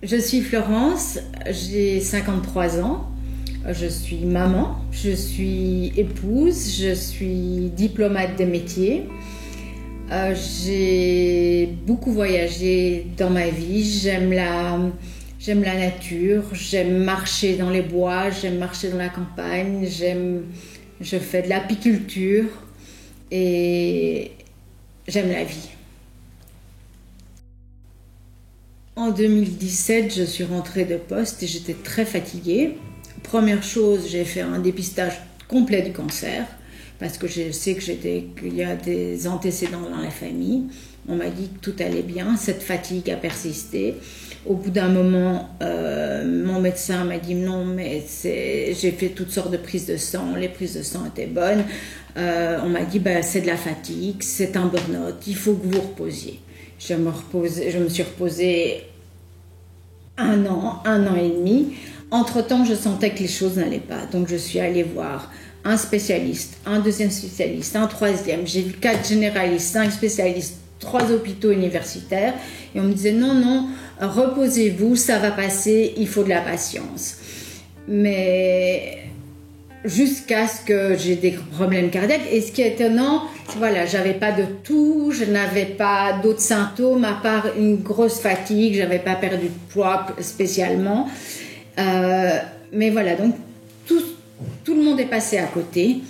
Je suis Florence, j'ai 53 ans, je suis maman, je suis épouse, je suis diplomate des métiers. J'ai beaucoup voyagé dans ma vie, j'aime la nature, j'aime marcher dans les bois, j'aime marcher dans la campagne, je fais de l'apiculture et j'aime la vie. En 2017, je suis rentrée de poste et j'étais très fatiguée. Première chose, j'ai fait un dépistage complet du cancer parce que je sais qu'il y a des antécédents dans la famille. On m'a dit que tout allait bien, cette fatigue a persisté. Au bout d'un moment, mon médecin m'a dit non, mais j'ai fait toutes sortes de prises de sang, les prises de sang étaient bonnes. On m'a dit c'est de la fatigue, c'est un burn-out, il faut que vous vous reposiez. Je me suis reposée un an et demi. Entre-temps, je sentais que les choses n'allaient pas. Donc, je suis allée voir un spécialiste, un deuxième spécialiste, un troisième. J'ai vu 4 généralistes, 5 spécialistes, 3 hôpitaux universitaires. Et on me disait non, reposez-vous, ça va passer, il faut de la patience. Mais jusqu'à ce que j'ai des problèmes cardiaques. Et ce qui est étonnant, voilà, j'avais pas de toux, je n'avais pas d'autres symptômes à part une grosse fatigue, j'avais pas perdu de poids spécialement. Mais voilà, donc tout le monde est passé à côté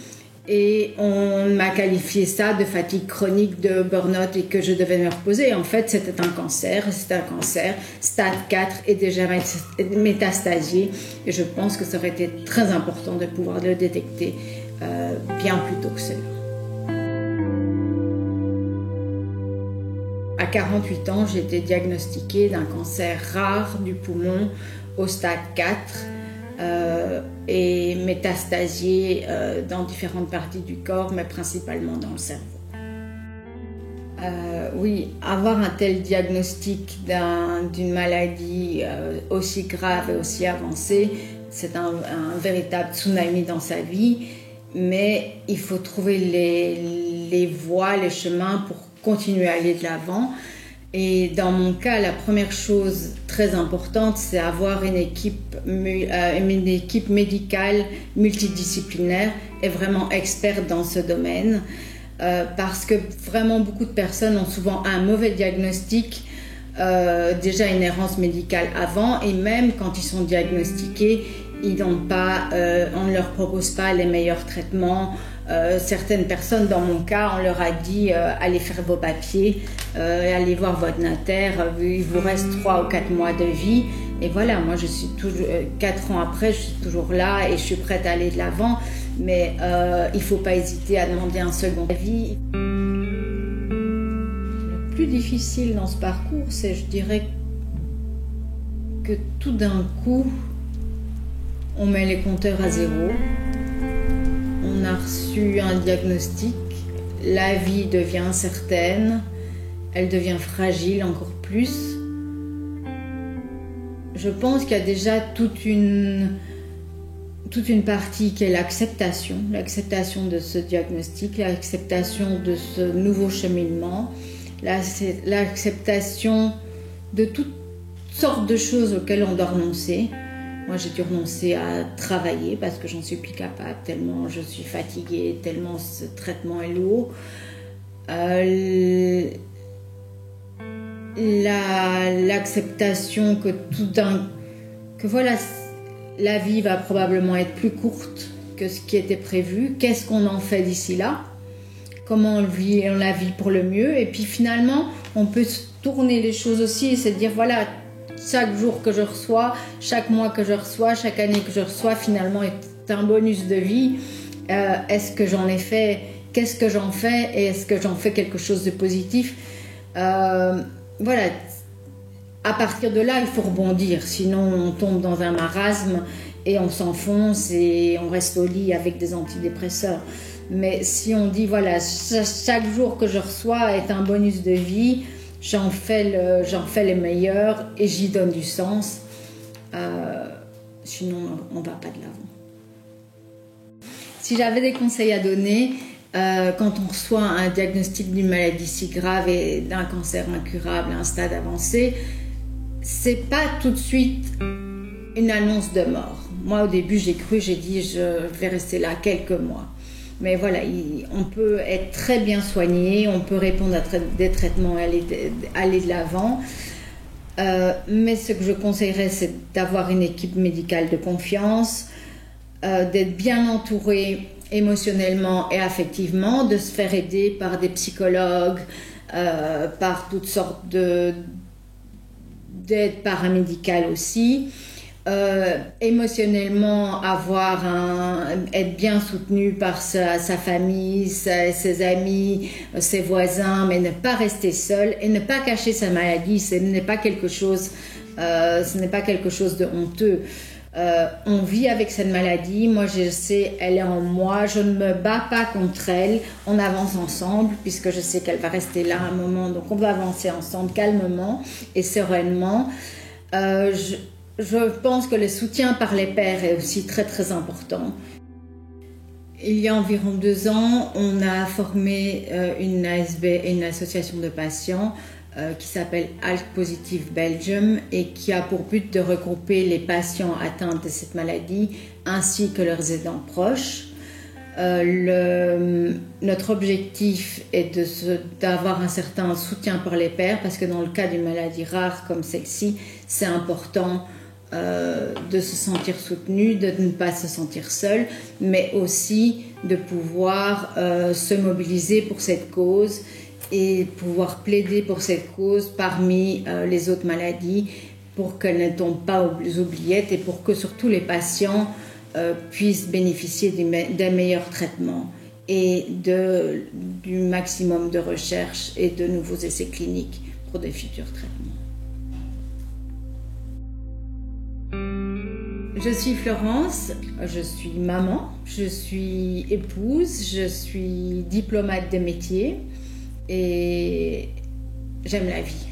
et on m'a qualifié ça de fatigue chronique, de burn-out et que je devais me reposer. En fait, c'était un cancer, stade 4 et déjà métastasié. Et je pense que ça aurait été très important de pouvoir le détecter bien plus tôt que cela. À 48 ans, j'ai été diagnostiquée d'un cancer rare du poumon au stade 4 et métastasié dans différentes parties du corps, mais principalement dans le cerveau. Oui, avoir un tel diagnostic d'une maladie aussi grave et aussi avancée, c'est un véritable tsunami dans sa vie, mais il faut trouver les voies, les chemins pour continuer à aller de l'avant. Et dans mon cas, la première chose très importante, c'est avoir une équipe médicale multidisciplinaire et vraiment experte dans ce domaine. Parce que vraiment beaucoup de personnes ont souvent un mauvais diagnostic, déjà une errance médicale avant, et même quand ils sont diagnostiqués, on ne leur propose pas les meilleurs traitements. Certaines personnes, dans mon cas, on leur a dit allez faire vos papiers, allez voir votre notaire, il vous reste 3 ou 4 mois de vie. Et voilà, moi je suis toujours 4 ans après, je suis toujours là et je suis prête à aller de l'avant. Mais il ne faut pas hésiter à demander un second avis. Le plus difficile dans ce parcours, c'est, je dirais, que tout d'un coup, on met les compteurs à zéro. On a reçu un diagnostic, la vie devient incertaine, elle devient fragile encore plus. Je pense qu'il y a déjà toute une partie qui est l'acceptation de ce diagnostic, l'acceptation de ce nouveau cheminement, l'acceptation de toutes sortes de choses auxquelles on doit renoncer. Moi, j'ai dû renoncer à travailler parce que j'en suis plus capable, tellement je suis fatiguée, tellement ce traitement est lourd. L'acceptation que voilà, la vie va probablement être plus courte que ce qui était prévu. Qu'est-ce qu'on en fait d'ici là? Comment on la vit pour le mieux? Et puis finalement, on peut tourner les choses aussi et se dire voilà, chaque jour que je reçois, chaque mois que je reçois, chaque année que je reçois, finalement est un bonus de vie. Est-ce que j'en ai fait? Qu'est-ce que j'en fais? Et est-ce que j'en fais quelque chose de positif? Voilà. À partir de là, il faut rebondir. Sinon, on tombe dans un marasme et on s'enfonce et on reste au lit avec des antidépresseurs. Mais si on dit, voilà, chaque jour que je reçois est un bonus de vie, j'en fais les meilleurs et j'y donne du sens. Sinon, on ne va pas de l'avant. Si j'avais des conseils à donner, quand on reçoit un diagnostic d'une maladie si grave et d'un cancer incurable à un stade avancé, c'est pas tout de suite une annonce de mort. Moi, au début, j'ai dit je vais rester là quelques mois. Mais voilà, on peut être très bien soigné, on peut répondre à des traitements et aller de l'avant. Mais ce que je conseillerais, c'est d'avoir une équipe médicale de confiance, d'être bien entouré émotionnellement et affectivement, de se faire aider par des psychologues, par toutes sortes d'aides paramédicales aussi. Émotionnellement, être bien soutenu par sa famille, ses amis, ses voisins, mais ne pas rester seul et ne pas cacher sa maladie. Ce n'est pas quelque chose de honteux. On vit avec cette maladie. Moi, je sais, elle est en moi. Je ne me bats pas contre elle. On avance ensemble, puisque je sais qu'elle va rester là un moment. Donc, on va avancer ensemble calmement et sereinement. Je pense que le soutien par les pairs est aussi très très important. Il y a environ 2 ans, on a formé une ASB, une association de patients qui s'appelle ALK Positive Belgium et qui a pour but de regrouper les patients atteints de cette maladie ainsi que leurs aidants proches. Notre objectif est d'avoir un certain soutien par les pairs parce que dans le cas d'une maladie rare comme celle-ci, c'est important de se sentir soutenu, de ne pas se sentir seul, mais aussi de pouvoir se mobiliser pour cette cause et pouvoir plaider pour cette cause parmi les autres maladies pour qu'elles ne tombent pas aux oubliettes et pour que surtout les patients puissent bénéficier d'un meilleur traitement et du maximum de recherche et de nouveaux essais cliniques pour des futurs traitements. Je suis Florence, je suis maman, je suis épouse, je suis diplomate de métier et j'aime la vie.